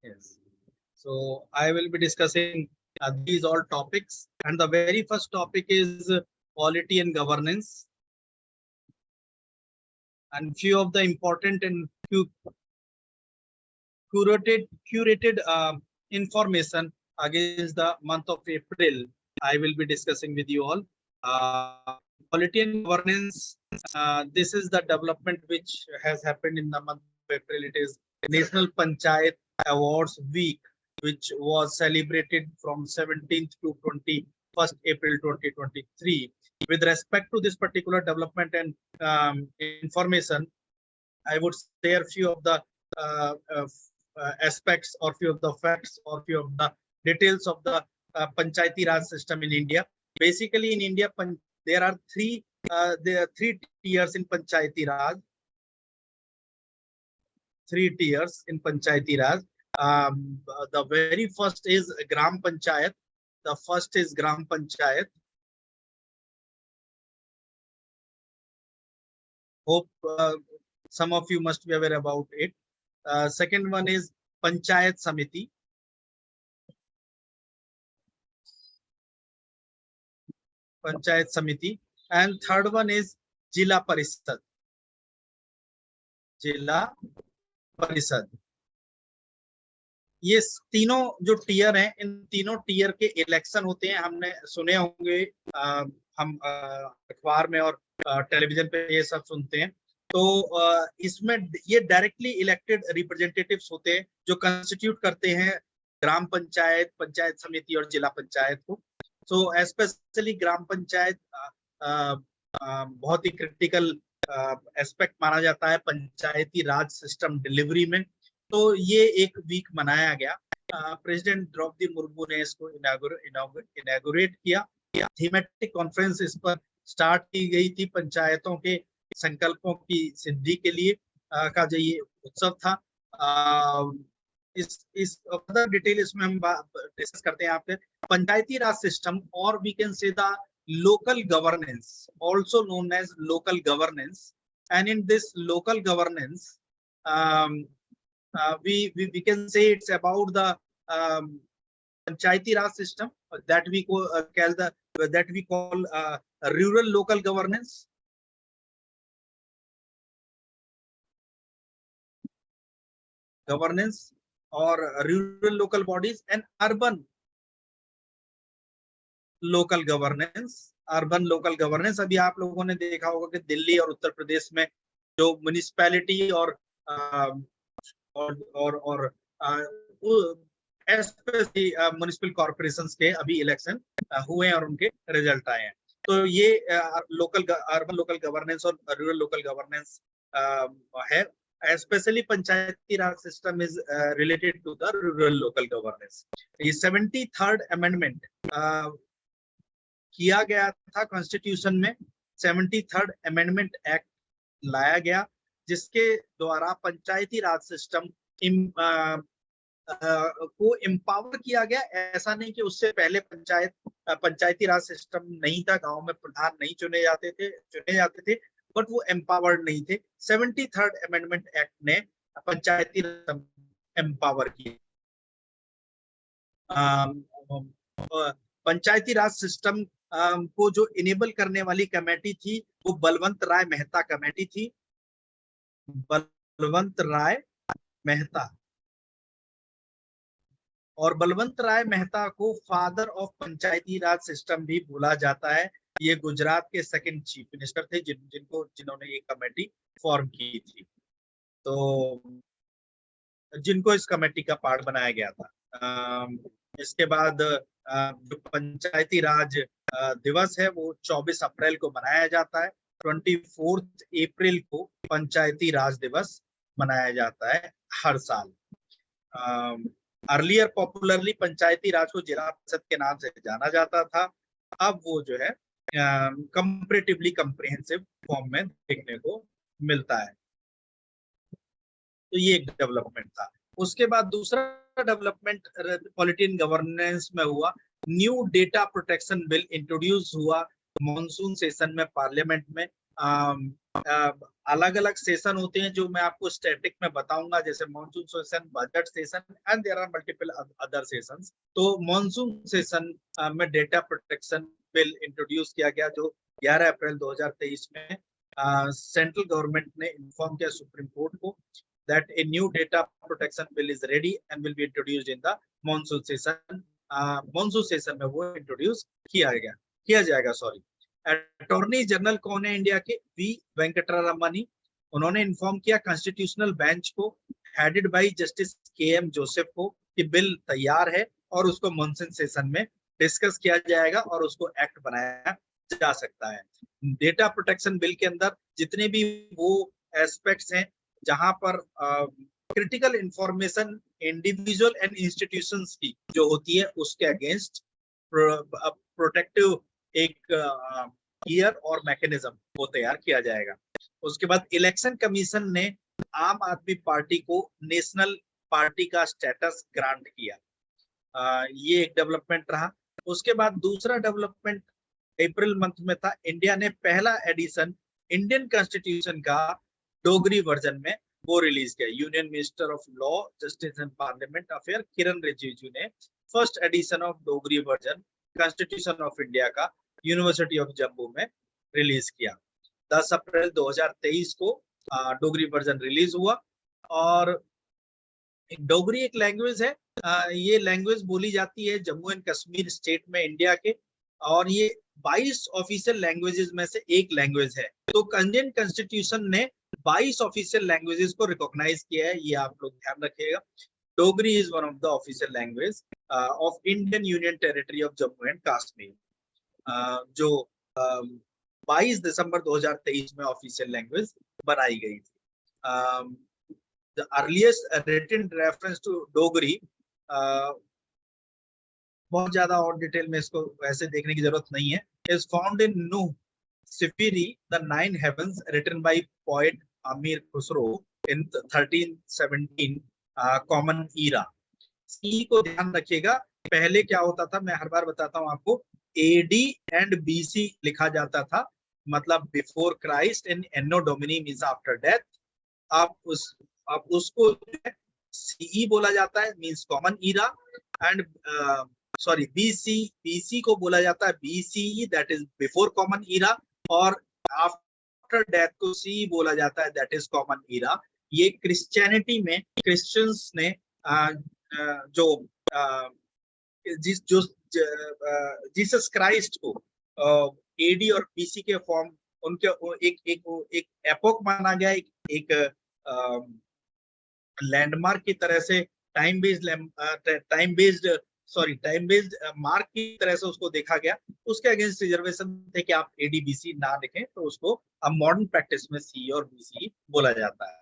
Yes. So I will be discussing these all topics, and the very first topic is quality and governance, and few of the important and few curated information against the month of April. I will be discussing with you all. Quality and governance. This is the development which has happened in the month of April. It is National Panchayat Awards Week, which was celebrated from 17th to 21st April 2023. With respect to this particular development and information, I would share few of the aspects or few of the facts or few of the details of the Panchayati Raj system in India. Basically, in India, there are three tiers in Panchayati Raj. Three tiers in Panchayati Raj. The very first is Gram Panchayat. The first is Gram Panchayat. Hope some of you must be aware about it. Second one is Panchayat Samiti. Panchayat Samiti. And third one is Jila Parishad. Jila Parishad. ये तीनों जो tier हैं, इन तीनों tier के election होते हैं. हमने सुने होंगे, हम अखबार में और टेलीविजन पे ये सब सुनते हैं. तो इसमें ये डायरेक्टली इलेक्टेड रिप्रेजेंटेटिव्स होते हैं जो कंस्टिट्यूट करते हैं ग्राम पंचायत, पंचायत समिति और जिला पंचायत को. तो एस्पेशली ग्राम पंचायत बहुत ही क्रिटिकल एस्पेक्ट माना जाता है पंचायती राज सिस्टम डिलीवरी में. तो ये एक वीक मनाया गया. प्रेसिडेंट द्रौपदी मुर्मू ने इसको इनॉग्रेट किया. थीमेटिक कॉन्फ्रेंस इस पर स्टार्ट की गई थी. पंचायतों के संकल्पों की सिद्धि के लिए का जो ये उत्सव था. इस फर्दर डिटेल इसमें हम डिस्कस करते हैं. आपके पंचायती राज सिस्टम और we can say the local governance, also known as local governance, and in this local governance we can say it's about the panchayati raj system that we call rural local governance. Or rural local bodies and urban local governance. Urban local governance अभी आप लोगों ने देखा होगा कि दिल्ली और उत्तर प्रदेश में जो म्युनिसिपैलिटी और म्युनिसिपल कॉर्पोरेशंस के अभी इलेक्शन हुए हैं और उनके रिजल्ट आए हैं. तो ये अर्बन लोकल गवर्नेंस और रूरल लोकल गवर्नेंस है. Especially Panchayati Raj system is related to the rural local governance. The 73rd amendment किया गया था कॉन्स्टिट्यूशन में. 73rd अमेंडमेंट एक्ट लाया गया जिसके द्वारा पंचायती राज सिस्टम को एम्पावर किया गया. ऐसा नहीं कि उससे पहले पंचायती राज सिस्टम नहीं था, गांव में प्रधान नहीं चुने जाते थे, बट वो एम्पावर्ड नहीं थे. 73rd अमेंडमेंट एक्ट ने पंचायती राज एम्पावर किया. पंचायती राज सिस्टम को जो इनेबल करने वाली कमेटी थी वो बलवंत राय मेहता कमेटी थी. बलवंत राय मेहता. और बलवंत राय मेहता को father of Panchayati Raj system भी बोला जाता है. ये गुजरात के सेकंड चीफ मिनिस्टर थे जिन्होंने ये कमेटी फॉर्म की थी. तो जिनको इस कमेटी का पार्ट बनाया गया था. इसके बाद जो पंचायती राज दिवस है वो 24 अप्रैल को मनाया जाता है. 24 अप्रैल को पंचायती राज दिवस मनाया जाता है हर साल. अर्लियर पॉपुलरली पंचायती राज को जिला परिषद के नाम से जाना जाता था. अब वो जो है कंपैरेटिवली कम्प्रिहेंसिव फॉर्म में देखने को मिलता है. तो ये एक डेवलपमेंट था. उसके बाद दूसरा डेवलपमेंट पॉलिटी एंड गवर्नेंस में हुआ. New data protection bill introduce हुआ मॉनसून सेशन में पार्लियामेंट में. अलग अलग सेशन होते हैं जो मैं आपको स्टैटिक में बताऊंगा, जैसे monsoon session, budget session and there are multiple other sessions. तो मानसून सेशन में डेटा प्रोटेक्शन बिल इंट्रोड्यूस किया गया जो 11 अप्रैल 2023 में सेंट्रल गवर्नमेंट ने इन्फॉर्म किया सुप्रीम कोर्ट को that a new data protection bill is ready and will be introduced in the monsoon session. Monsoon session में वो इंट्रोड्यूस किया जाएगा सॉरी। अटॉर्नी जनरल कौन है इंडिया के? वी वेंकटरमणी। उन्होंने इन्फॉर्म किया कॉन्स्टिट्यूशनल बेंच को headed by justice KM. Joseph को कि बिल तैयार है और उसको मानसून सेशन में डिस्कस किया जाएगा और उसको एक्ट बनाया जा सकता है। डेटा प्रोटेक्शन बिल के अंदर जितने भी वो एस्पेक्ट्स हैं जहां पर critical information individual and institutions की जो होती है उसके अगेंस्ट प्रोटेक्टिव एक ईयर और मैकेनिज्म वो तैयार किया जाएगा। उसके बाद इलेक्शन कमीशन ने आम आदमी पार्टी को नेशनल पार्टी का स्टेटस ग्रांट किया। ये एक डेवलपमेंट रहा। उसके बाद दूसरा डेवलपमेंट अप्रैल मंथ में था, इंडिया ने पहला एडिशन इंडियन कॉन्स्टिट्यूशन का डोगरी वर्जन में वो रिलीज किया। Union minister of law justice and parliament affair Kiren Rijiju ने first edition of Dogri version constitution of India का यूनिवर्सिटी ऑफ जम्मू में रिलीज किया। 10 अप्रैल 2023 को डोगरी वर्जन रिलीज हुआ। और डोगरी एक लैंग्वेज है, ये लैंग्वेज बोली जाती है जम्मू एंड कश्मीर स्टेट में इंडिया के, और ये 22 ऑफिशियल लैंग्वेजेस में से एक लैंग्वेज है। तो इंडियन कॉन्स्टिट्यूशन ने 22 ऑफिशियल लैंग्वेजेस को रिकॉग्नाइज किया है, ये आप लोग ध्यान रखिएगा। Dogri is one of the official language of Indian union territory of Jammu and Kashmir, जो 22 दिसंबर 2023 में ऑफिशियल लैंग्वेज बनाई गई थी। The earliest written reference to Dogri, बहुत ज्यादा और डिटेल में इसको वैसे देखने की जरूरत नहीं है, is found in Nuh Sifiri, the Nine Heavens, written by poet Amir Khusro in 1317 common era। सी को ध्यान रखिएगा, पहले क्या होता था मैं हर बार बताता हूँ आपको, एडी एंड बीसी लिखा जाता था, मतलब before Christ, and anno domini means after death. आप उसको सीई बोला जाता है, means common era, and sorry BC को बोला जाता है BCE, that is before common era, और आफ्टर डेथ को सी बोला जाता है, दैट इज कॉमन ईरा। ये क्रिश्चियनिटी में क्रिश्चियंस ने जो जीसस क्राइस्ट को एडी और बीसी के फॉर्म उनके एक एपोक माना गया, एक लैंडमार्क की तरह से, टाइम बेस्ड मार्क की तरह से उसको देखा गया। उसके अगेंस्ट रिजर्वेशन थे कि आप एडीबीसी ना लिखें, तो उसको अब मॉडर्न प्रैक्टिस में सी और बीसी बोला जाता है।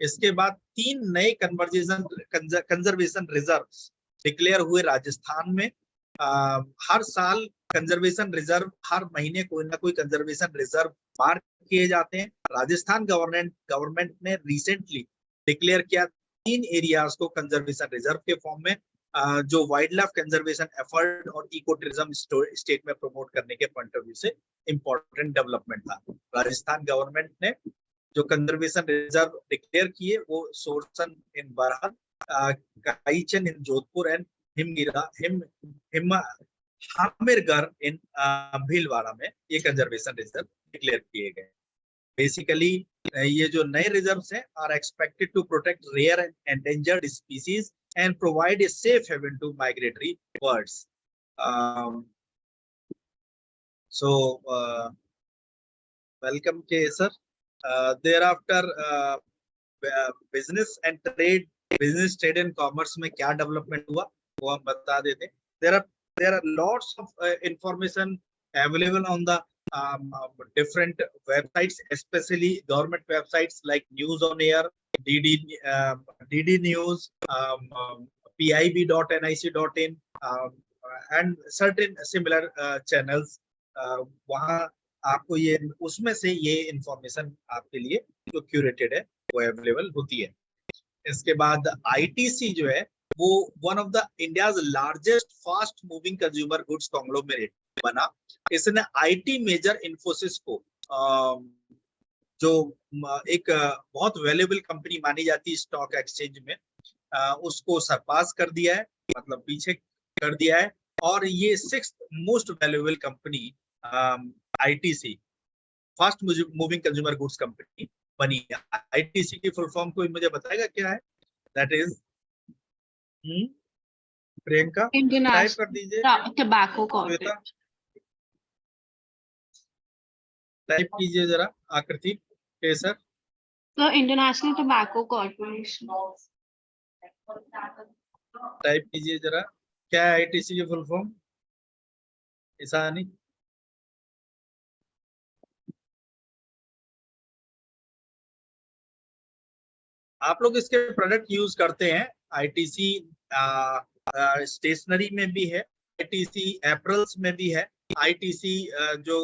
इसके बाद 3 नए कंजर्वेशन रिजर्व्स डिक्लेयर हुए राजस्थान में। हर साल कंजर्वेशन रिजर्व, हर महीने कोई ना कोई कंजर्वेशन रिजर्व मार्क किए जाते हैं। राजस्थान गवर्नमेंट ने रिसेंटली डिक्लेयर किया 3 एरियाज को कंजर्वेशन रिजर्व के फॉर्म में, जो वाइल्ड लाइफ कंजर्वेशन एफर्ट और इको टूरिज्म स्टेट में प्रमोट करने के पॉइंट ऑफ व्यू से इंपॉर्टेंट डेवलपमेंट था। राजस्थान गवर्नमेंट ने जो कंजर्वेशन रिजर्व डिक्लेयर किए वो सोरसन इन बरहन, काईचन इन जोधपुर एंड हामिरगढ़ इन भीलवाड़ा में ये कंजर्वेशन रिजर्व डिक्लेयर किए गए। बेसिकली ये जो नए रिजर्व्स हैं are expected to protect rare and endangered species and provide a safe haven to migratory birds. So welcome के sir. thereafter business trade and commerce में क्या डेवलपमेंट हुआ वो हम बता देते हैं। there are lots of information available on the different websites, especially government websites like News on Air, DD News, pib.nic.in, and certain similar channels। वहाँ आपको ये उसमें से ये इंफॉर्मेशन आपके लिए जो क्यूरेटेड है वो अवेलेबल होती है। इसके बाद आईटीसी जो है वो one of the India's largest fast moving consumer goods conglomerate बना। इसने आईटी मेजर इन्फोसिस को जो एक बहुत वैल्यूएबल कंपनी मानी जाती है स्टॉक एक्सचेंज में, उसको सरपास कर दिया है, मतलब पीछे कर दिया है। और ये 6th most valuable company ITC, fast moving consumer goods company बनी है। आईटीसी की फुल फॉर्म कोई मुझे बताएगा क्या है? दैट इज प्रियंका टाइप कर दीजिए। Tobacco Shweta corporation. टाइप कीजिए जरा, आकृति केसर तो इंटरनेशनल टबैको कॉर्पोरेशन। टाइप कीजिए जरा, क्या है आईटीसी की फुल फॉर्म? ईसानी आप लोग इसके प्रोडक्ट यूज करते हैं। आईटीसी स्टेशनरी में भी है, आईटीसी एप्रल्स में भी है, आईटीसी जो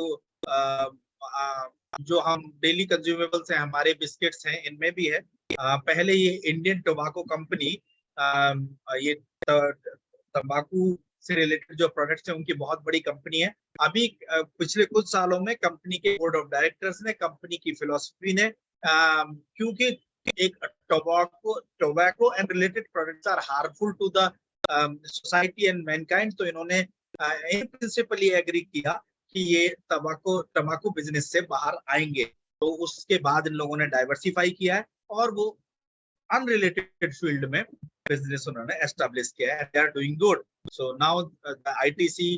आ, आ, जो हम डेली कंज्यूमेबल्स हैं, हमारे बिस्किट्स हैं, इनमें भी है। पहले ये इंडियन टोबैको कंपनी ये तंबाकू से रिलेटेड जो प्रोडक्ट्स हैं उनकी बहुत बड़ी कंपनी है। अभी पिछले कुछ सालों में कंपनी के बोर्ड ऑफ डायरेक्टर्स ने, कंपनी की फिलोसफी ने, क्योंकि एक tobacco and related products are harmful to the society and mankind, तो इन्होंने इन प्रिंसिपली एग्री किया कि ये तंबाकू बिजनेस से बाहर आएंगे। तो उसके बाद इन लोगों ने डाइवर्सिफाई किया है और वो अनरिलेटेड फील्ड में बिजनेस उन्होंने एस्टेब्लिश किया है। They are doing good. So now the ITC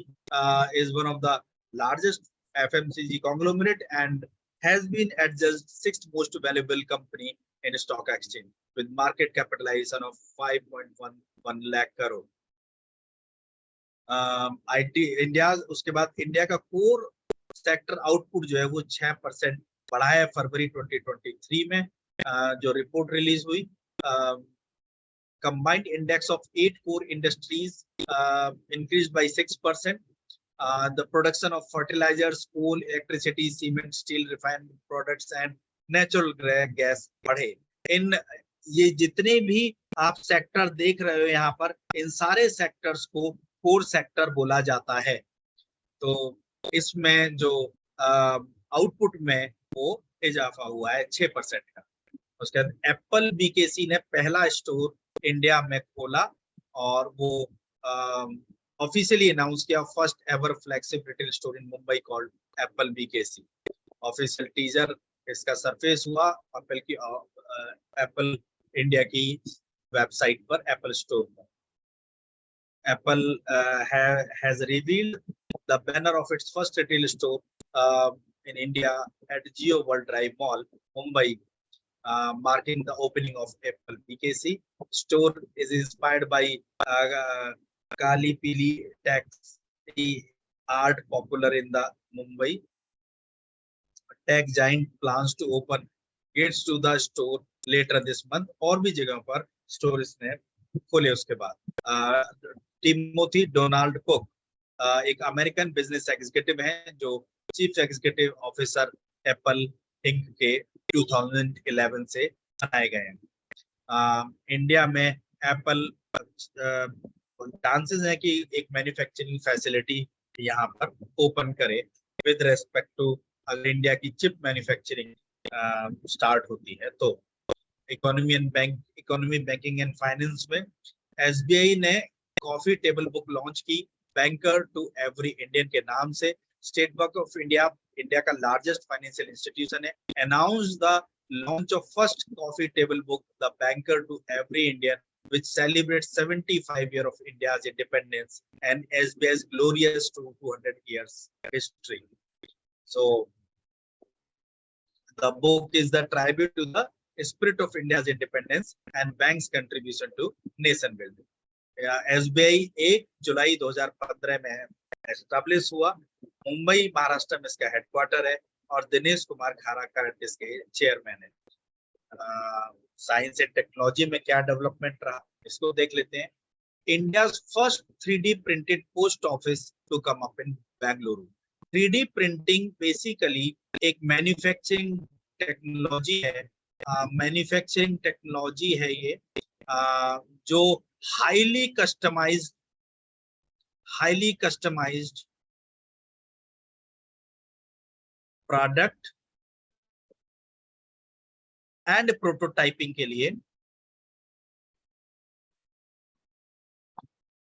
is one of the largest FMCG conglomerate and has been adjudged 6th most valuable company in stock exchange with market capitalization of 5.11 lakh crore. IT India, उसके बाद India का core sector output जो है वो 6% बढ़ा है फरवरी 2023 में, जो रिपोर्ट रिलीज हुई। combined index of 8 core industries increased by 6%. The production of fertilizers, coal, electricity, cement, steel, refined products and natural gas बढ़े। इन ये जितने भी आप सेक्टर देख रहे हो यहाँ पर, इन सारे सेक्टर्स को कोर सेक्टर बोला जाता है। तो इसमें जो आउटपुट में वो इजाफा हुआ है 6% का। उसके बाद एप्पल बीकेसी ने पहला स्टोर इंडिया में खोला और वो ऑफिशियली अनाउंस किया, first ever flagship retail store in Mumbai called Apple BKC. Official teaser इसका सरफेस हुआ एप्पल की, एप्पल इंडिया की वेबसाइट पर, एप्पल स्टोर पर। Apple has revealed the banner of its first retail store in India at Jio World Drive Mall, Mumbai, marking the opening of Apple BKC. Store is inspired by Kali Pili taxi art popular in the Mumbai. Tech giant plans to open gates to the store later this month. और भी जगह पर store इसने खोले। उसके बाद Timothy Donald cook एक American business executive हैं जो chief executive officer Apple ink के 2011 से बनाए गए हैं। इंडिया में एप्पल चांसेस है कि एक मैन्युफैक्चरिंग फैसिलिटी यहाँ पर ओपन करे विद रेस्पेक्ट टू, अगर इंडिया की चिप मैन्युफैक्चरिंग स्टार्ट होती है तो। इकोनॉमी बैंकिंग एंड फाइनेंस में SBI ने कॉफी टेबल बुक लॉन्च की, बैंकर टू एवरी इंडियन के नाम से। State Bank of India, India का लार्जेस्ट फाइनेंशियल इंस्टीट्यूशन है, announce the launch of first coffee table book the banker to every Indian which celebrates 75 years of India's independence and SBI's glorious 200 years history. So the book is the tribute to the spirit of India's independence and bank's contribution to nation building. SBI 1 जुलाई 2015 में establish हुआ। मुंबई महाराष्ट्र में इसका headquarter है और दिनेश कुमार खारा current इसके chairman है। Science and technology में क्या डेवलपमेंट रहा इसको देख लेते हैं। India's first 3D printed post office to come up in Bengaluru. 3D printing basically एक मैन्युफैक्चरिंग टेक्नोलॉजी है, मैन्युफैक्चरिंग टेक्नोलॉजी है ये, जो highly customised product and prototyping के लिए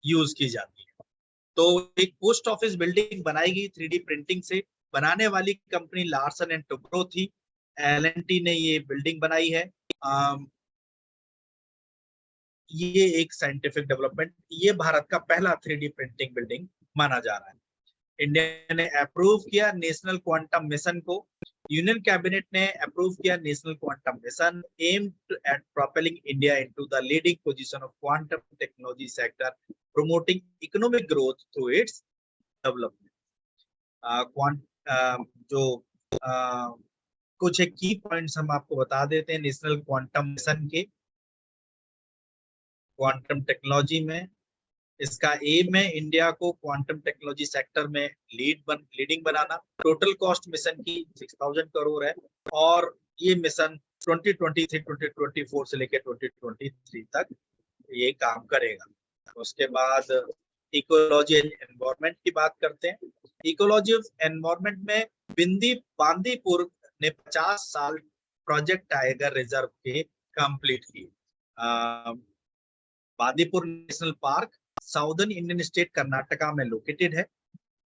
यूज की जाती है। तो एक पोस्ट ऑफिस बिल्डिंग बनाई गई 3D प्रिंटिंग से। बनाने वाली कंपनी लार्सन एंड टुब्रो थी। L&T ने ये बिल्डिंग बनाई है। ये एक साइंटिफिक डेवलपमेंट, ये भारत का पहला 3D प्रिंटिंग बिल्डिंग माना जा रहा है। इंडिया ने अप्रूव किया नेशनल क्वांटम मिशन को। यूनियन कैबिनेट ने अप्रूव किया national quantum mission aimed at propelling India into the leading position of quantum technology sector, promoting economic growth through its development. जो कुछ एक की पॉइंट्स हम आपको बता देते हैं नेशनल क्वांटम मिशन के। क्वांटम टेक्नोलॉजी में इसका एम है इंडिया को क्वांटम टेक्नोलॉजी सेक्टर में लीडिंग बनाना। टोटल कॉस्ट मिशन की 6000 करोड़ है और ये मिशन 2023-2024 से लेकर 2023 तक ये काम करेगा। उसके बाद इकोलॉजी एंड एनवायरनमेंट की बात करते हैं। इकोलॉजी ऑफ एनवायरनमेंट में बांदीपुर ने 50 साल प्रोजेक्ट टाइगर रिजर्व के कंप्लीट किए। Bandipur national park southern Indian state Karnataka में लोकेटेड है।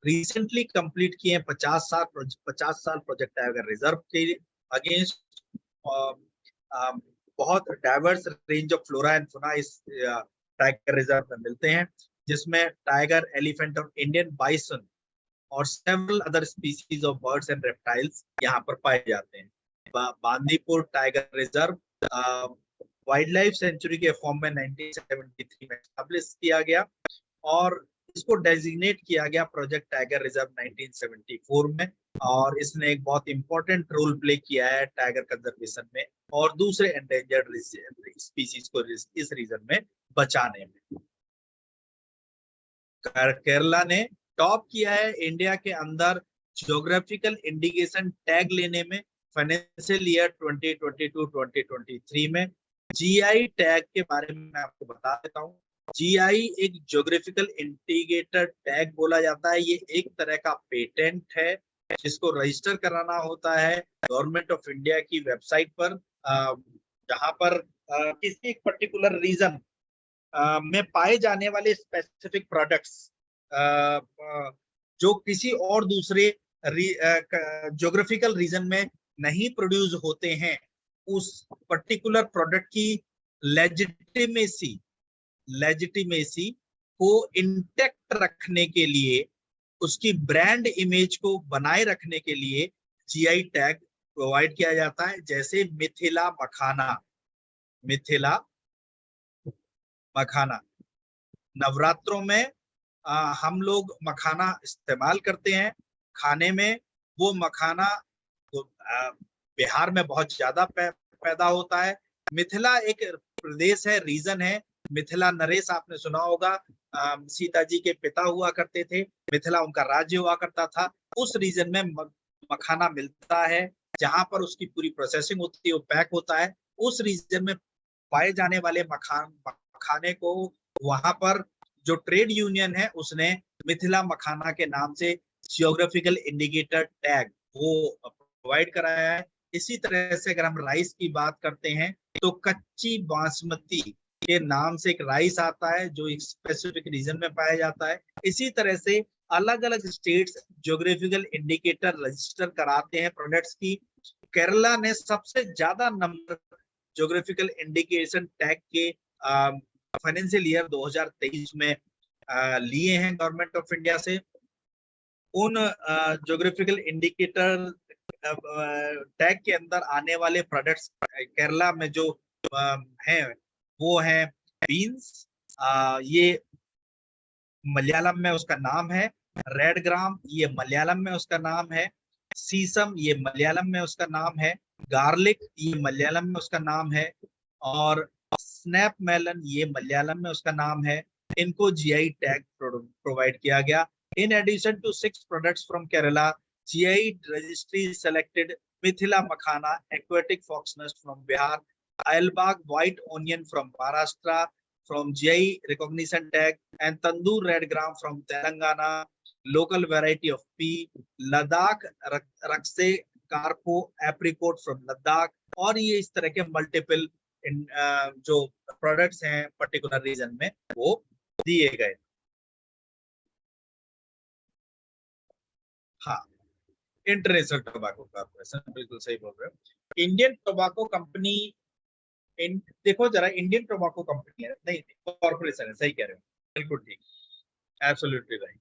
रिसेंटली कंप्लीट किए हैं 50 साल प्रोजेक्ट टाइगर रिजर्व के अगेंस्ट। बहुत diverse range of flora and fauna इस टाइगर रिजर्व में मिलते हैं, जिसमें टाइगर, एलिफेंट और इंडियन बाइसन और several other species of birds and reptiles यहाँ पर पाए जाते हैं। Bandipur tiger reserve wild life sanctuary के फॉर्म में 1973 में एस्टैब्लिश किया गया और इसको डेजिग्नेट किया गया प्रोजेक्ट टाइगर रिजर्व 1974 में। और इसने एक बहुत इंपॉर्टेंट रोल प्ले किया है टाइगर कंजर्वेशन में और दूसरे एंडेंजर्ड स्पीसीज को इस रीजन में बचाने में। केरला ने टॉप किया है इंडिया के अंदर ज्योग्राफिकल इंडिकेशन टैग लेने में फाइनेंशियल ईयर 2022-2023 में। जीआई टैग के बारे में मैं आपको बता देता हूँ। जीआई एक ज्योग्राफिकल इंडिकेटर टैग बोला जाता है। ये एक तरह का पेटेंट है जिसको रजिस्टर कराना होता है गवर्नमेंट ऑफ इंडिया की वेबसाइट पर, जहां पर किसी एक पर्टिकुलर रीजन में पाए जाने वाले स्पेसिफिक प्रोडक्ट्स जो किसी और दूसरे ज्योग्राफिकल रीजन में नहीं प्रोड्यूस होते हैं, उस पर्टिकुलर प्रोडक्ट की लेजिटिमेसी को इंटैक्ट रखने के लिए, उसकी ब्रांड इमेज को बनाए रखने के लिए जीआई टैग प्रोवाइड किया जाता है। जैसे मिथिला मखाना नवरात्रों में हम लोग मखाना इस्तेमाल करते हैं खाने में। वो मखाना बिहार में बहुत ज्यादा पैदा होता है। मिथिला एक प्रदेश है, रीजन है। मिथिला नरेश आपने सुना होगा, सीता जी के पिता हुआ करते थे, मिथिला उनका राज्य हुआ करता था। उस रीजन में मखाना मिलता है, जहां पर उसकी पूरी प्रोसेसिंग होती है, वो पैक होता है। उस रीजन में पाए जाने वाले मखाने को वहां पर जो ट्रेड यूनियन है उसने मिथिला मखाना के नाम से जियोग्राफिकल इंडिकेटर टैग वो प्रोवाइड कराया है। इसी तरह से अगर हम राइस की बात करते हैं तो कच्ची बासमती के नाम से एक राइस आता है जो एक स्पेसिफिक रीजन में पाया जाता है। इसी तरह से अलग अलग स्टेट्स ज्योग्राफिकल इंडिकेटर रजिस्टर कराते हैं प्रोडक्ट्स की। केरला ने सबसे ज्यादा नंबर ज्योग्राफिकल इंडिकेशन टैग के फाइनेंशियल ईयर 2023 में लिए हैं गवर्नमेंट ऑफ इंडिया से। उन ज्योग्राफिकल इंडिकेटर टैग के अंदर आने वाले प्रोडक्ट्स केरला में जो हैं वो हैं बीन्स, ये मलयालम में उसका नाम है। रेड ग्राम, ये मलयालम में उसका नाम है। सीसम, ये मलयालम में उसका नाम है। गार्लिक, ये मलयालम में उसका नाम है। और स्नैप मेलन, ये मलयालम में उसका नाम है। इनको जीआई टैग प्रोवाइड किया गया। In addition to 6 products from Kerala, GI registry selected Mithila Makhana, aquatic fox nest from Bihar, Ailbag white onion from Maharashtra from GI recognition tag, and Tandoor red gram from Telangana, local variety of pea, Ladakh Rakse Karpo apricot from Ladakh, और ये इस तरह के multiple जो products हैं particular reason में वो दिए गए। हाँ, इंटरनेशनल टोबैको कॉर्पोरेशन, बिल्कुल सही बोल रहे हो। इंडियन टोबैको कंपनी, देखो जरा, इंडियन टोबैको कंपनी है, नहीं कॉर्पोरेशन है, सही कह रहे हो, बिल्कुल ठीक, एब्सोल्युटली राइट।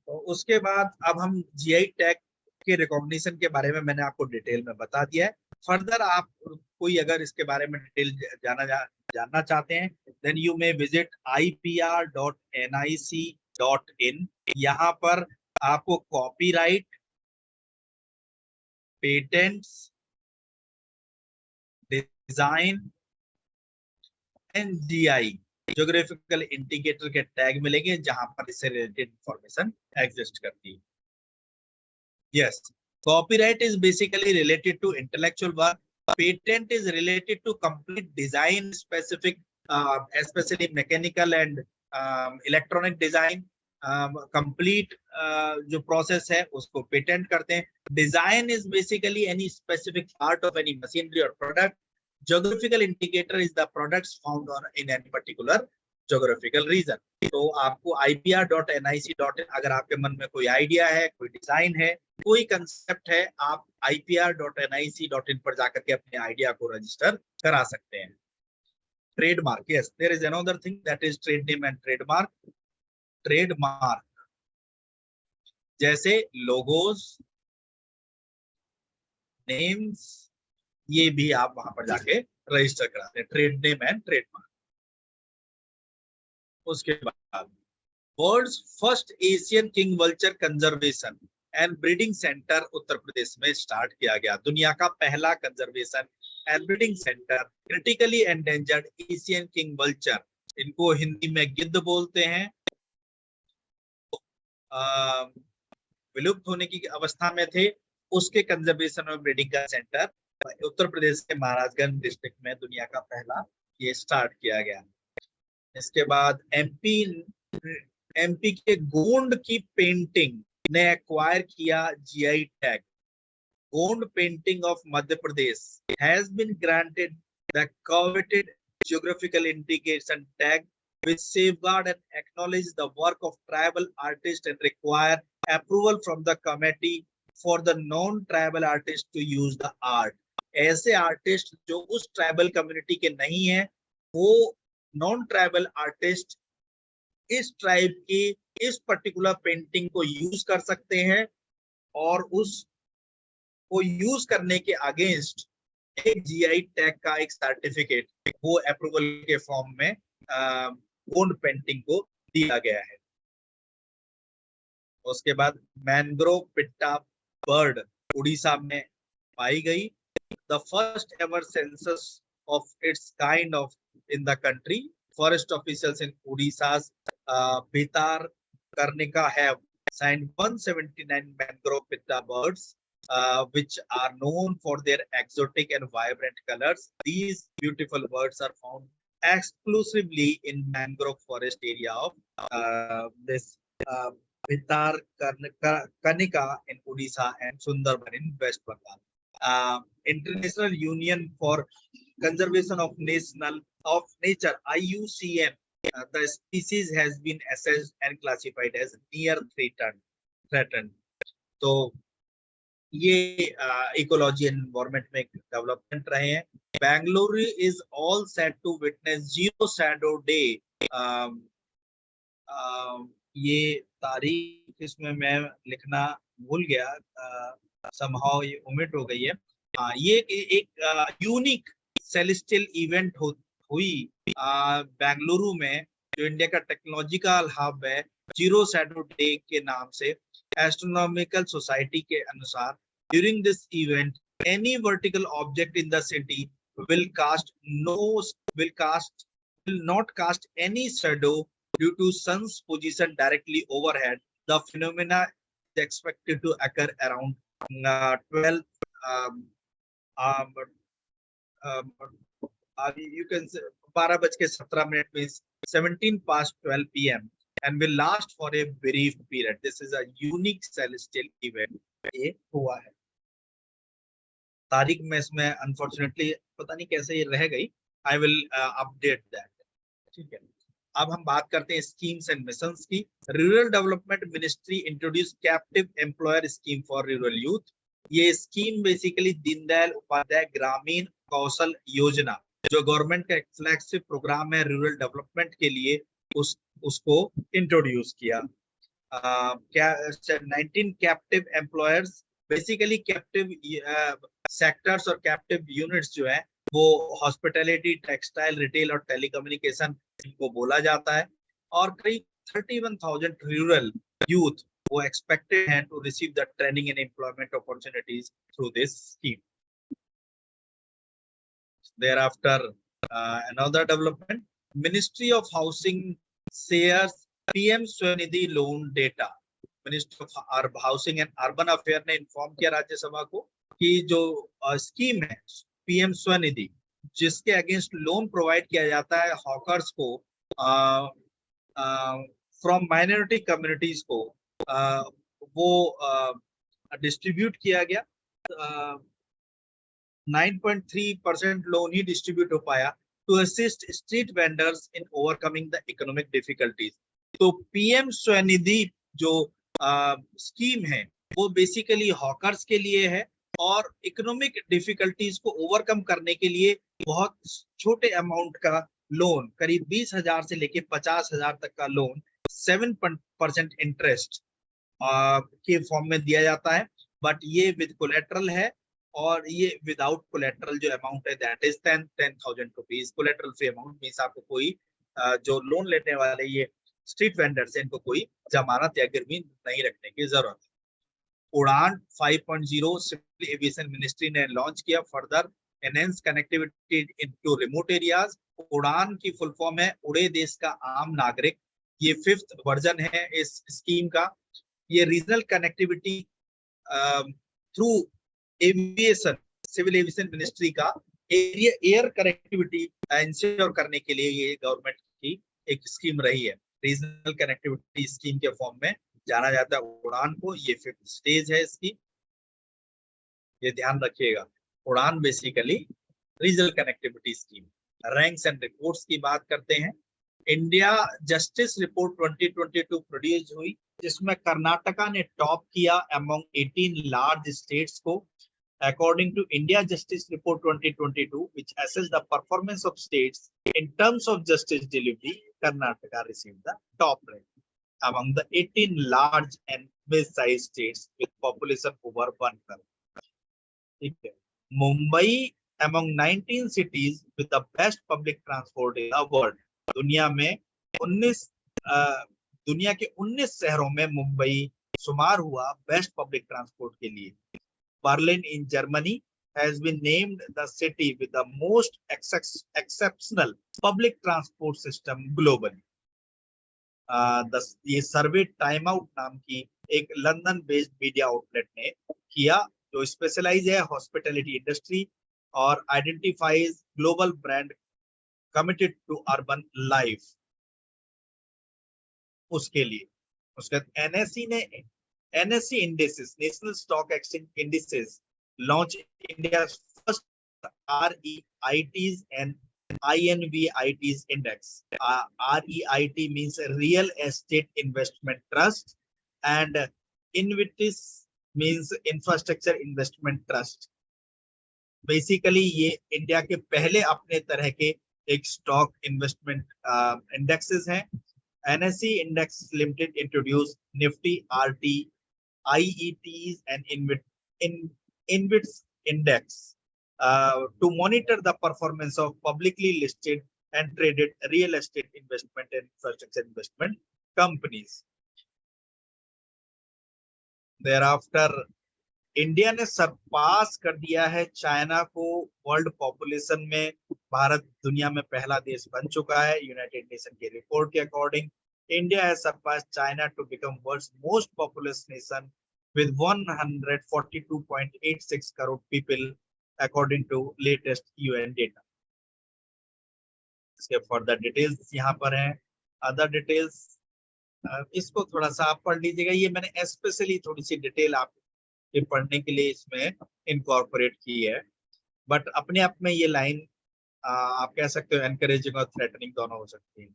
तो उसके बाद अब हम जीआई टैग के रिकॉग्निशन के बारे में मैंने आपको डिटेल में बता दिया है। फर्दर आप कोई अगर इसके बारे में डिटेल जानना चाहते हैं, then you may visit ipr.nic.in। यहाँ पर आपको copyright, patents, design and GI geographical indicator के टैग मिलेंगे, जहां पर इससे रिलेटेड इंफॉर्मेशन एग्जिस्ट करती है। Yes, copyright is basically related to intellectual work. Patent is related to complete design specific, especially mechanical and electronic design. Complete जो process है उसको patent करते हैं. Design is basically any specific part of any machinery or product. Geographical indicator is the products found on in any particular geographical region. तो आपको ipr.nic.in, अगर आपके मन में कोई आइडिया है, कोई डिजाइन है, कोई कंसेप्ट है, आप ipr.nic.in पर जाकर के अपने आइडिया को रजिस्टर करा सकते हैं। Trademark, yes, there is another thing that is trade name and trademark. Trademark जैसे लोगोज, नेम्स, ये भी आप वहां पर जाके रजिस्टर कराते हैं, ट्रेड नेम एंड ट्रेडमार्क। उसके बाद world's first Asian king vulture conservation and breeding centre Uttar Pradesh में स्टार्ट किया गया। दुनिया का पहला conservation and breeding centre critically endangered Asian king vulture, इनको हिंदी में गिद्ध बोलते हैं, विलुप्त होने की अवस्था में थे, उसके कंजर्वेशन और ब्रीडिंग का सेंटर उत्तर प्रदेश के महाराजगंज डिस्ट्रिक्ट में दुनिया का पहला ये स्टार्ट किया गया। इसके बाद एमपी के गोंड की पेंटिंग ने एक्वायर किया GI tag. Gond painting of Madhya Pradesh has been granted the coveted geographical indication tag which safeguard and acknowledge the work of tribal artists and require approval from the committee for the non-tribal artists to use the art। ऐसे artist जो उस tribal community के नहीं है, वो non tribal artist इस tribe की इस पर्टिकुलर पेंटिंग को यूज कर सकते हैं, और उसको यूज करने के अगेंस्ट एक जीआई टैग का एक सर्टिफिकेट वो अप्रूवल के फॉर्म में गोंड पेंटिंग को दिया गया है। उसके बाद मैंग्रोव पिट्टा बर्ड उड़ीसा में पाई गई। The first ever census of its kind of in the country, forest officials in Odisha's Bhitarkanika have signed 179 mangrove pitta birds, which are known for their exotic and vibrant colors. These beautiful birds are found exclusively in mangrove forest area of this Bhitarkanika in Odisha and Sundarban in West Bengal. International Union for Conservation of Nature IUCN, the species has been assessed and classified as near threatened। तो ये ecology and environment में development रहे हैं। Bengaluru is all set to witness zero shadow day. ये तारीख इसमें मैं लिखना भूल गया, समहाउ ये ओमिट हो गई है। ये एक यूनिक सेलेस्टियल इवेंट हुई बेंगलुरु में, जो इंडिया का टेक्नोलॉजिकल हब है, जीरो शैडो डे के नाम से। एस्ट्रोनॉमिकल सोसाइटी के अनुसार during this event any vertical object in the city will not cast any shadow due to sun's position directly overhead. The phenomena is expected to occur around 12 you can say 12:17 means 17 past 12 p.m. and will last for a brief period. This is a unique celestial event ये हुआ है। तारीख में इसमें unfortunately पता नहीं कैसे ये रह गई, आई विल अपडेट दैट। ठीक है, अब हम बात करते हैं स्कीम्स एंड मिशंस की। Rural development ministry introduce captive employer scheme for rural youth. ये स्कीम बेसिकली दीनदयाल उपाध्याय ग्रामीण कौशल योजना, जो गवर्नमेंट का एक फ्लैगशिप प्रोग्राम है रूरल डेवलपमेंट के लिए, उसको इंट्रोड्यूस किया। क्या 19 captive employers, basically captive sectors और कैप्टिव यूनिट्स जो है वो हॉस्पिटैलिटी, टेक्सटाइल, रिटेल और टेलीकम्युनिकेशन इनको बोला जाता है। और करीब 31,000 रूरल यूथ वो एक्सपेक्टेड हैं to receive the training and employment opportunities through this scheme. Thereafter, another development, Ministry of Housing shares PM Swanidhi loan data. Ministry of housing and urban affair ने inform किया राज्यसभा को कि जो scheme है PM Svanidhi, जिसके against loan provide किया जाता है हॉकर्स को फ्रॉम माइनॉरिटी कम्युनिटीज को, वो डिस्ट्रीब्यूट किया गया। 9.3% लोन ही डिस्ट्रीब्यूट हो पाया to assist street vendors in overcoming the economic difficulties. तो पीएम स्वनिधि जो स्कीम है वो बेसिकली हॉकर्स के लिए है और इकोनॉमिक डिफिकल्टीज को ओवरकम करने के लिए बहुत छोटे अमाउंट का लोन, करीब 20,000 से लेके 50,000 तक का लोन 7% इंटरेस्ट के फॉर्म में दिया जाता है। बट ये विद कोलेट्रल है, और ये विदाउट कोलेट्रल जो अमाउंट है that is 10,000 rupees. Collateral free amount means आपको कोई जो लोन लेने वाले ये स्ट्रीट वेंडर्स हैं इनको कोई जमानत या गिरवी नहीं रखने की जरूरत है। उड़ान 5.0 सिविल एविएशन मिनिस्ट्री ने लॉन्च किया, further enhance connectivity into remote areas. उड़ान की फुल फॉर्म है उड़े देश का आम नागरिक। ये 5th वर्जन है इस स्कीम का। ये regional connectivity through aviation, civil aviation ministry का एयर कनेक्टिविटी इंश्योर करने के लिए ये गवर्नमेंट की एक स्कीम रही है। रीजनल कनेक्टिविटी स्कीम के फॉर्म में जाना जाता है उड़ान को। ये 5th स्टेज है इसकी, ये ध्यान रखिएगा। उड़ान basically regional connectivity scheme. Ranks and reports की बात करते हैं। इंडिया जस्टिस रिपोर्ट 2022 प्रोड्यूस हुई, जिसमें कर्नाटका ने टॉप किया अमंग 18 लार्ज स्टेट्स को। According to India Justice Report 2022, which assessed the performance of states in terms of justice delivery, Karnataka received the top rank among the 18 large and mid-sized states with population over 1 crore. Mumbai among 19 cities with the best public transport in the world. दुनिया के 19 शहरों में मुंबई शुमार हुआ best public transport के लिए। Berlin in Germany has been named the city with the most exceptional public transport system globally. ये सर्वे time out नाम की एक लंदन बेस्ड मीडिया आउटलेट ने किया, जो स्पेशलाइज है हॉस्पिटैलिटी इंडस्ट्री और identifies global brand committed to urban life. उसके लिए उसके NSE indices, National Stock Exchange indices, launch India's first REITs and INVITs index. REIT means Real Estate Investment Trust, and INVITs means Infrastructure Investment Trust. Basically, ये India के पहले अपने तरह के एक स्टॉक इन्वेस्टमेंट इंडेक्सेस हैं। NSE Index Limited introduced Nifty RT IETs and InvITs index to monitor the performance of publicly listed and traded real estate investment and infrastructure investment companies. Thereafter, India ने सरपास कर दिया है China को world population में। भारत दुनिया में पहला देश बन चुका है। यूनाइटेड नेशन के रिपोर्ट के according India has surpassed China to become world's most populous nation with 142.86 crore people according to latest UN data. इसके फर्दर डिटेल्स यहाँ पर हैं। अदर डिटेल्स इसको थोड़ा सा आप पढ़ लीजिएगा। ये मैंने स्पेशली थोड़ी सी डिटेल आप ये पढ़ने के लिए इसमें इनकॉर्पोरेट की है। बट अपने आप में ये लाइन आप कह सकते हो एनकरेजिंग और थ्रेटनिंग दोनों हो सकती है।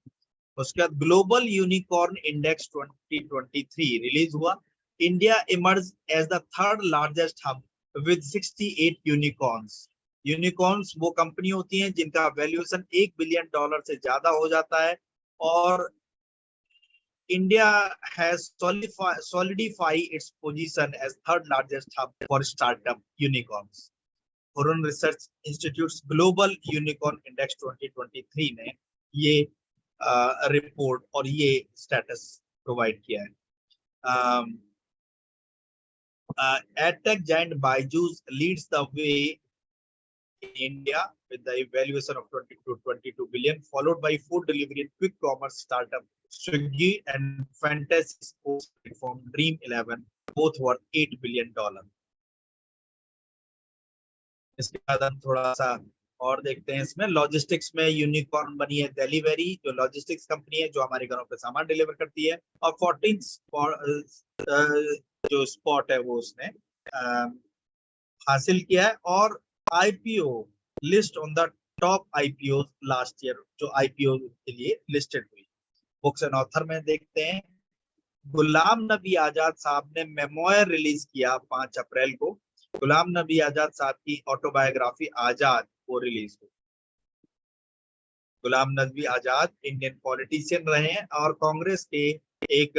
उसके बाद ग्लोबल यूनिकॉर्न इंडेक्स 2023 रिलीज हुआ। India emerge as the third largest hub with 68 unicorns. Unicorns वो कंपनी होती हैं जिनका वैल्यूएशन $1 बिलियन से ज्यादा हो जाता है, और India has solidified its position as third largest hub for startup unicorns. Huron Research Institute's Global Unicorn Index 2023 ने ये रिपोर्ट और ये स्टेटस प्रोवाइड किया है। EdTech giant Byju's leads the way in India with the valuation of 22 billion, followed by food delivery and quick commerce startup Swiggy and fantasy sports platform Dream11, both worth $8 billion. इसके बाद हम थोड़ा सा और देखते हैं। इसमें लॉजिस्टिक्स में यूनिकॉर्न बनी है डिलीवरी, जो लॉजिस्टिक्स कंपनी है जो हमारे घरों पे सामान डिलीवर करती है, और 14 जो स्पॉट है वो उसने हासिल किया है, और IPO list on the top IPO last year, जो आईपीओ के लिए लिस्टेड हुई। बुक्स एंड ऑथर में देखते हैं, गुलाम नबी आजाद साहब ने मेमोयर रिलीज किया 5 अप्रैल को। गुलाम नबी आजाद साहब की ऑटोबायोग्राफी आजाद वो रिलीज हुई। गुलाम नबी आजाद इंडियन पॉलिटिशियन रहे हैं और कांग्रेस के एक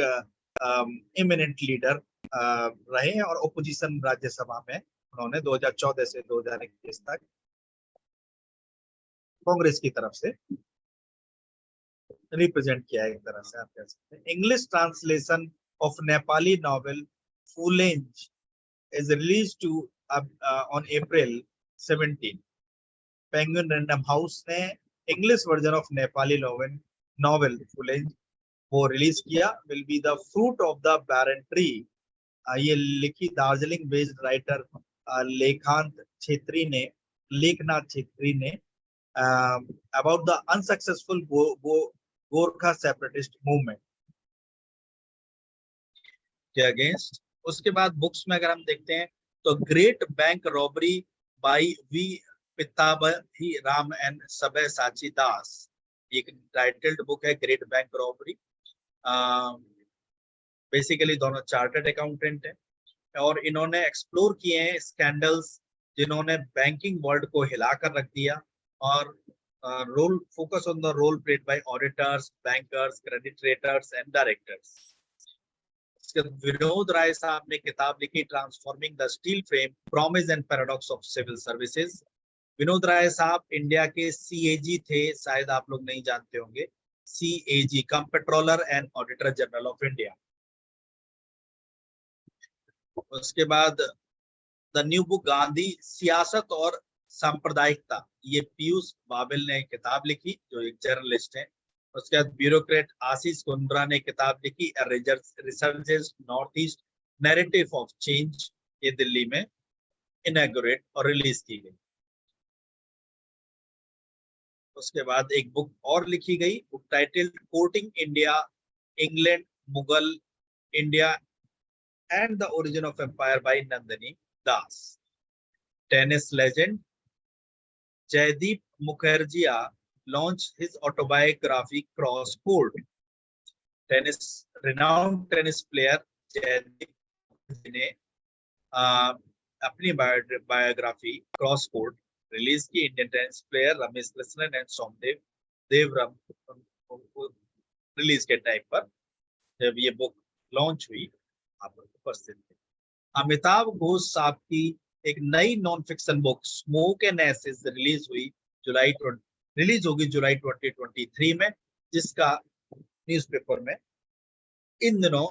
इमिनेंट लीडर रहे हैं, और ओपोजिशन राज्यसभा में उन्होंने 2014 से 2021 तक कांग्रेस की तरफ से रिप्रेजेंट किया है, एक तरह से आप कह सकते हैं। English translation of Nepali novel Phulange is released to on April 17. Penguin Random House ने English version of Nepali novel Phulange वो रिलीज किया। Will be the fruit of the barren tree, ये लिखी दार्जिलिंग बेस्ड राइटर लेखनाथ छेत्री ने about the unsuccessful Gorkha separatist movement के against. उसके बाद books में अगर हम देखते हैं तो great bank robbery by V Pattabhi Ram and Sabyasachi Das, एक टाइटल्ड बुक है ग्रेट बैंक रॉबरी। बेसिकली दोनों चार्टर्ड अकाउंटेंट हैं, और इन्होंने एक्सप्लोर किए हैं स्कैंडल्स जिन्होंने बैंकिंग वर्ल्ड को हिलाकर रख दिया, और role focus on the role played by auditors, bankers, credit raters and directors. Vinod Rai साहब ने किताब लिखी transforming the steel frame, promise and paradox of civil services. Vinod Rai साहब इंडिया के सीएजी थे, शायद आप लोग नहीं जानते होंगे, CAG controller and auditor general of India. उसके बाद द न्यू बुक गांधी सियासत और सांप्रदायिकता, ये पीयूष बाबिल ने किताब लिखी जो एक जर्नलिस्ट है। उसके बाद ब्यूरोक्रेट आशीष कुंद्रा ने किताब लिखी researches north east narrative of change, ये दिल्ली में इनॉग्रेट और रिलीज की गई। उसके बाद एक बुक और लिखी गई, book titled courting India, England, Mughal India and the origin of empire by Nandini Das. Tennis legend Jaideep Mukherjea launched his autobiography Cross Court. Renowned tennis player Jaideep ने अपनी बायोग्राफी क्रॉस कोर्ट रिलीज की। Indian tennis player Ramesh Krishnan and Somdev Devvarman release के time पर जब ये book launch हुई आप उपस्थित थे। अमिताभ घोष साहब की एक नई non fiction book smoke and ashes release हुई रिलीज होगी जुलाई 2023 में, जिसका न्यूज़पेपर में इन दिनों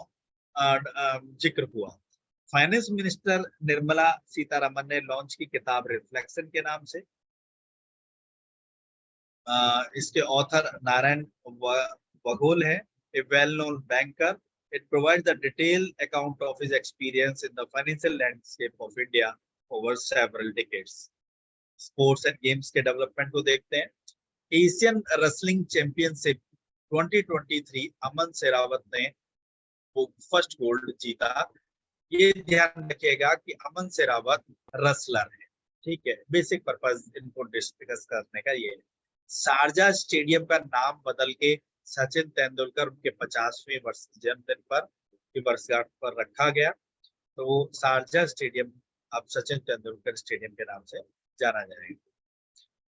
जिक्र हुआ। फाइनेंस मिनिस्टर निर्मला सीतारमन ने लॉन्च की किताब रिफ्लेक्शन के नाम से। इसके ऑथर नारायण बघोल है, a well-known banker. It provides a detailed account of his experience in the financial landscape of India over several decades. Sports and games के डेवलपमेंट को देखते हैं। एशियन रेसलिंग चैंपियनशिप 2023 अमन शेरावत ने वो फर्स्ट गोल्ड जीता। ये ध्यान रखिएगा कि अमन शेरावत रसलर है, ठीक है। बेसिक पर्पस इनको डिस्कस करने का ये है। शारजा स्टेडियम का नाम बदल के सचिन तेंदुलकर उनके 50वें वर्ष जन्मदिन पर की वर्षगांठ पर रखा गया। तो शारजा स्टेडियम अब सचिन तेंदुलकर स्टेडियम के नाम से जाना जाएगा।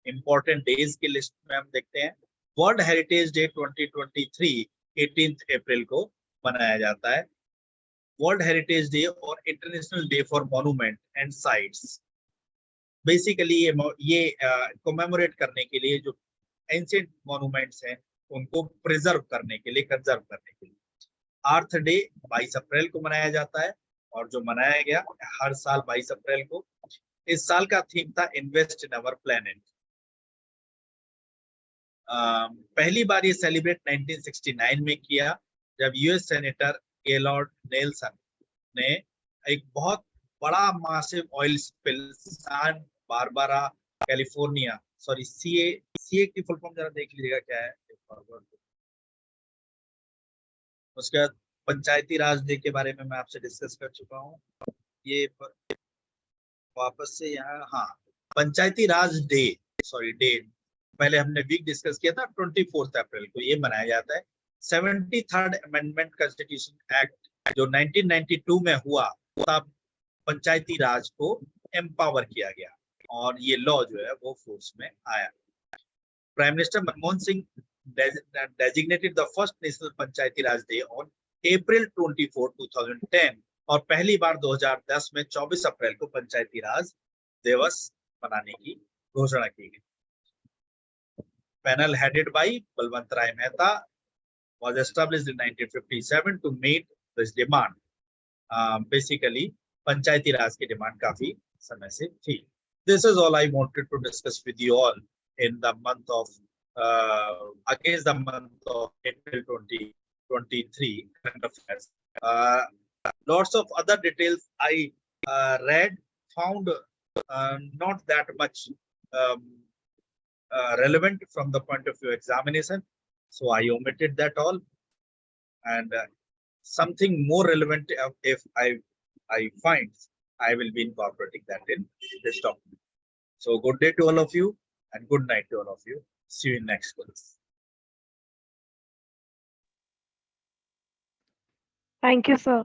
इंपॉर्टेंट डेज की लिस्ट में हम देखते हैं। वर्ल्ड हेरिटेज डे 2023 18 अप्रैल को मनाया जाता है। वर्ल्ड हेरिटेज डे और international day for monument and sites, basically ये कोमेमोरेट करने के लिए जो एंशिएंट मॉन्यूमेंट्स हैं उनको प्रिजर्व करने के लिए, कंजर्व करने के लिए। अर्थ डे 22 अप्रैल को मनाया जाता है और जो मनाया गया हर साल 22 अप्रैल को। इस साल का थीम था इन्वेस्ट इन अवर प्लेनेट। पहली बार ये सेलिब्रेट 1969 में किया जब यूएस सेनेटर गेलॉर्ड नेल्सन ने एक बहुत बड़ा मासिव ऑयल स्पिल सान बारबरा कैलिफोर्निया, सॉरी सीए की फुल फॉर्म जरा देख लीजिएगा क्या है। उसके बाद पंचायती राज डे के बारे में मैं आपसे डिस्कस कर चुका हूँ। ये वापस से यहाँ, हाँ, पंचायती राज डे, सॉरी डे, पहले हमने वीक डिस्कस किया था 24 अप्रैल को ये मनाया जाता है। 73rd अमेंडमेंट कॉन्स्टिट्यूशन एक्ट जो 1992 में हुआ तब पंचायती राज को एम्पावर किया गया और ये लॉ जो है वो फोर्स में आया। Prime minister Manmohan Singh designated the first national Panchayati Raj day on April 24, 2010 और पहली बार 2010 में 24 अप्रैल को पंचायती राज दिवस मनाने की घोषणा की गई। Panel headed by Balwant Rai Mehta was established in 1957 to meet this demand. Basically Panchayati Raj की डिमांड काफी समय से थी। This is all I wanted to discuss with you all in the month of against the month of April 2023 current affairs. Lots of other details I read, found not that much relevant from the point of view examination, so I omitted that all, and something more relevant if I find, I will be incorporating that in this document. So good day to all of you and good night to all of you. See you in next class. Thank you, sir.